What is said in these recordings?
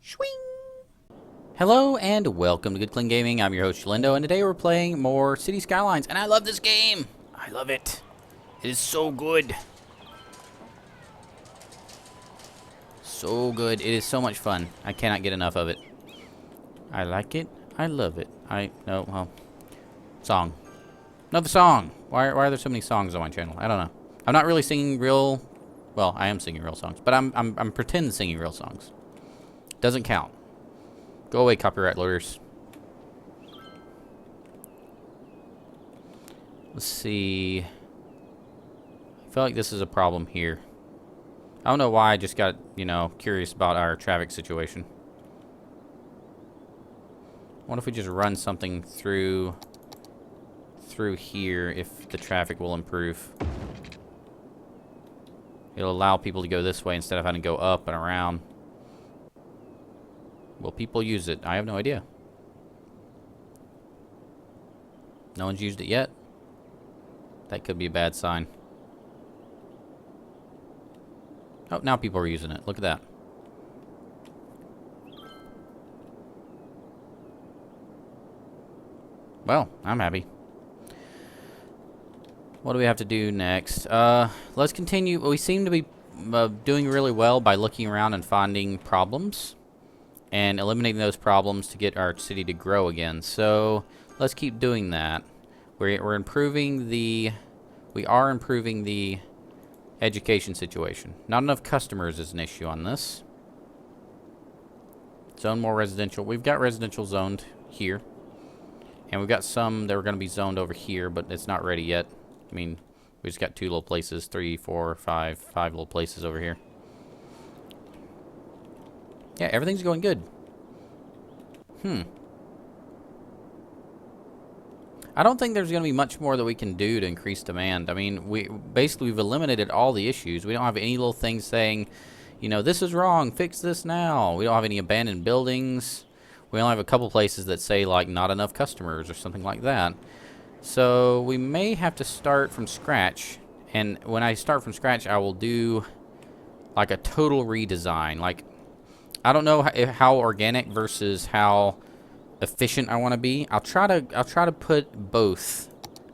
Swing! Hello and welcome to Good Clean Gaming. I'm your host, Lindo, and today we're playing more Cities Skylines, and I love this game! I love it. It is so good. So good. It is so much fun. I cannot get enough of it. I like it. I love it. Song. Another song! Why are there so many songs on my channel? I don't know. I'm not really singing real... Well, I am singing real songs, but I'm pretend singing real songs. Doesn't count. Go away, copyright lawyers. Let's see. I feel like this is a problem here. I don't know why I just got, curious about our traffic situation. What if we just run something through here if the traffic will improve? It'll allow people to go this way instead of having to go up and around. Will people use it? I have no idea. No one's used it yet. That could be a bad sign. Oh, now people are using it. Look at that. Well, I'm happy. What do we have to do next? Let's continue. We seem to be doing really well by looking around and finding problems and eliminating those problems to get our city to grow again. So let's keep doing that. We're improving the... We are improving the education situation. Not enough customers is an issue on this. Zone more residential. We've got residential zoned here. And we've got some that are going to be zoned over here, but it's not ready yet. I mean, we just got 2 little places, 3, 4, 5 little places over here. Yeah, everything's going good. I don't think there's going to be much more that we can do to increase demand. I mean, we've eliminated all the issues. We don't have any little things saying, this is wrong, fix this now. We don't have any abandoned buildings. We only have a couple places that say, like, not enough customers or something like that. So we may have to start from scratch. And when I start from scratch, I will do, like, a total redesign. Like, I don't know how organic versus how efficient I want to be. I'll try to put both.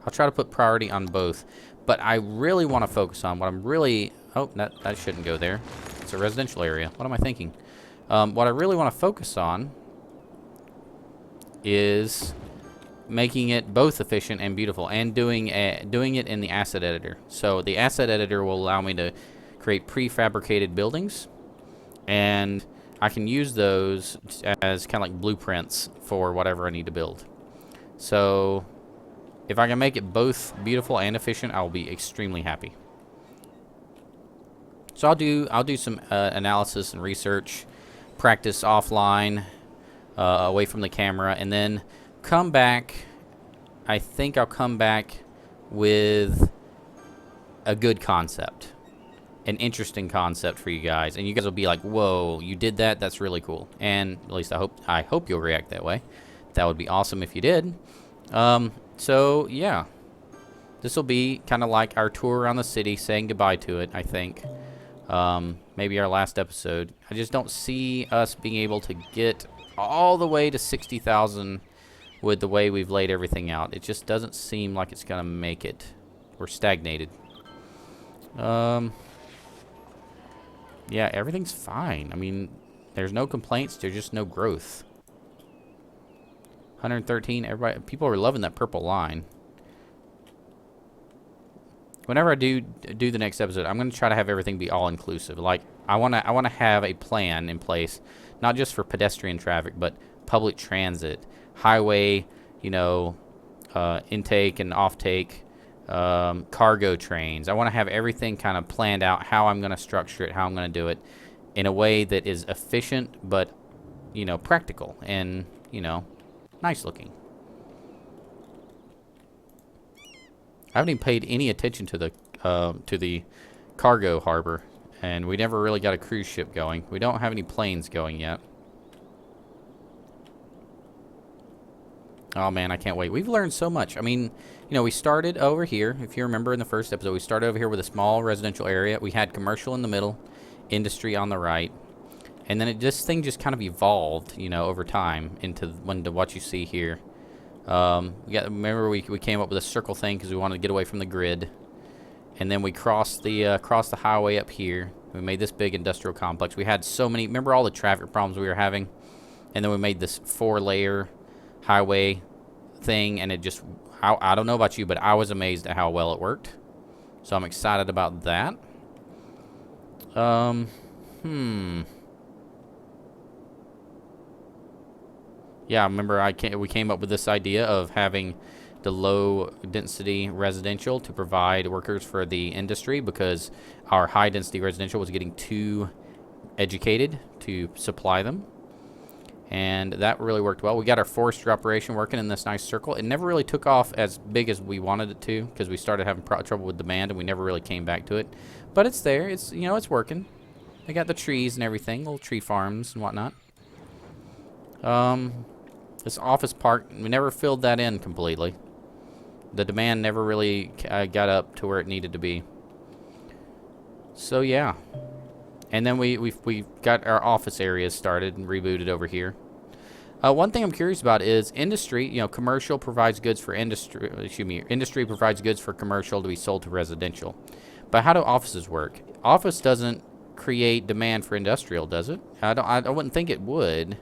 I'll try to put priority on both. But I really want to focus on what I'm really... Oh, that shouldn't go there. It's a residential area. What am I thinking? What I really want to focus on is making it both efficient and beautiful, and doing it in the asset editor. So the asset editor will allow me to create prefabricated buildings, and I can use those as kind of like blueprints for whatever I need to build. So if I can make it both beautiful and efficient, I'll be extremely happy. So I'll do some analysis and research, practice offline, away from the camera, and then come back. I think I'll come back with a good concept. An interesting concept for you guys, and you guys will be like, whoa, you did that? That's really cool. And at least I hope you'll react that way. That would be awesome if you did. So yeah, this will be kind of like our tour around the city, saying goodbye to it, I think. Maybe our last episode. I just don't see us being able to get all the way to 60,000 with the way we've laid everything out. It just doesn't seem like it's gonna make it. We're stagnated. Yeah, everything's fine. I mean, there's no complaints. There's just no growth. 113. People are loving that purple line. Whenever I do the next episode, I'm going to try to have everything be all inclusive. Like, I want to have a plan in place, not just for pedestrian traffic, but public transit, highway, intake and offtake, cargo trains. I want to have everything kind of planned out, how I'm going to structure it, how I'm going to do it in a way that is efficient but, practical and, nice looking. I haven't even paid any attention to the cargo harbor, and we never really got a cruise ship going. We don't have any planes going yet. Oh man, I can't wait. We've learned so much. I mean, we started over here. If you remember in the first episode, we started over here with a small residential area. We had commercial in the middle, industry on the right. And then this thing just kind of evolved, you know, over time into what you see here. Remember we came up with a circle thing because we wanted to get away from the grid. And then we crossed the highway up here. We made this big industrial complex. We had so many, remember all the traffic problems we were having? And then we made this 4-layer highway thing, and it just, I don't know about you, but I was amazed at how well it worked. So I'm excited about that. Yeah, remember we came up with this idea of having the low density residential to provide workers for the industry because our high density residential was getting too educated to supply them. And that really worked well. We got our forestry operation working in this nice circle. It never really took off as big as we wanted it to because we started having trouble with demand and we never really came back to it. But it's there. It's, you know, it's working. They got the trees and everything, little tree farms and whatnot. This office park, we never filled that in completely. The demand never really got up to where it needed to be. So yeah. And then we got our office areas started and rebooted over here. One thing I'm curious about is industry. You know, commercial provides goods for industry. Industry provides goods for commercial to be sold to residential. But how do offices work? Office doesn't create demand for industrial, does it? I wouldn't think it would.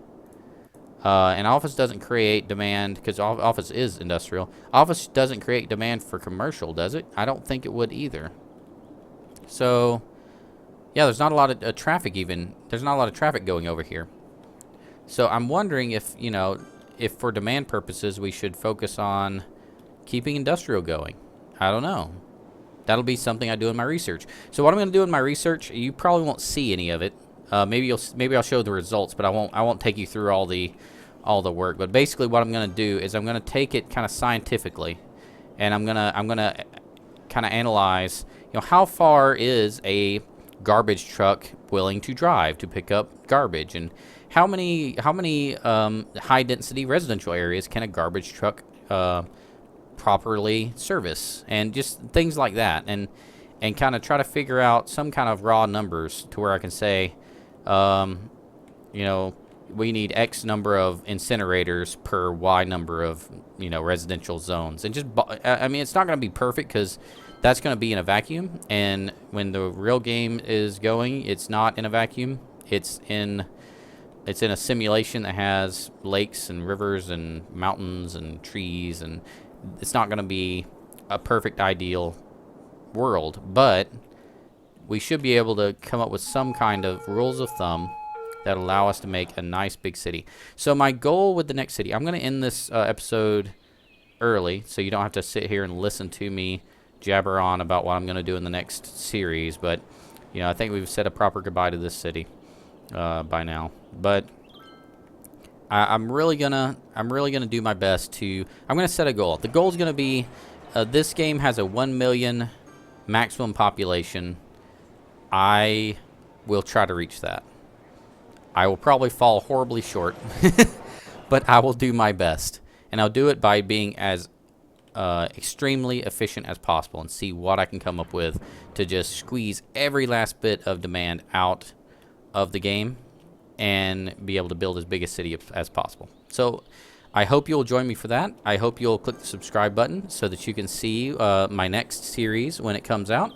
And office doesn't create demand because office is industrial. Office doesn't create demand for commercial, does it? I don't think it would either. So, yeah, there's not a lot of traffic even. There's not a lot of traffic going over here. So I'm wondering if, you know, if for demand purposes we should focus on keeping industrial going. I don't know. That'll be something I do in my research. So what I'm going to do in my research, you probably won't see any of it. Maybe I'll show the results, but I won't take you through all the work. But basically, what I'm going to do is I'm going to take it kind of scientifically, and I'm gonna kind of analyze, you know, how far is a garbage truck willing to drive to pick up garbage, and how many high density residential areas can a garbage truck properly service, and just things like that, and kind of try to figure out some kind of raw numbers to where I can say, you know, we need X number of incinerators per Y number of, you know, residential zones. And just, I mean, it's not going to be perfect because that's going to be in a vacuum. And when the real game is going, it's not in a vacuum. It's in a simulation that has lakes and rivers and mountains and trees. And it's not going to be a perfect, ideal world. But we should be able to come up with some kind of rules of thumb that allow us to make a nice big city. So my goal with the next city, I'm going to end this episode early so you don't have to sit here and listen to me jabber on about what I'm going to do in the next series. But, you know, I think we've said a proper goodbye to this city by now. But I'm really gonna do my best to. I'm gonna set a goal. The goal is gonna be this game has a 1 million maximum population. I will try to reach that. I will probably fall horribly short, but I will do my best. And I'll do it by being as extremely efficient as possible and see what I can come up with to just squeeze every last bit of demand out of the game and be able to build as big a city as possible. So I hope you'll join me for that. I hope you'll click the subscribe button so that you can see my next series when it comes out.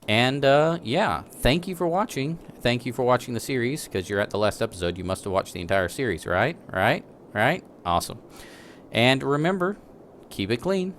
And yeah, thank you for watching. Thank you for watching the series, because you're at the last episode. You must have watched the entire series, right? Right? Awesome. And remember, keep it clean.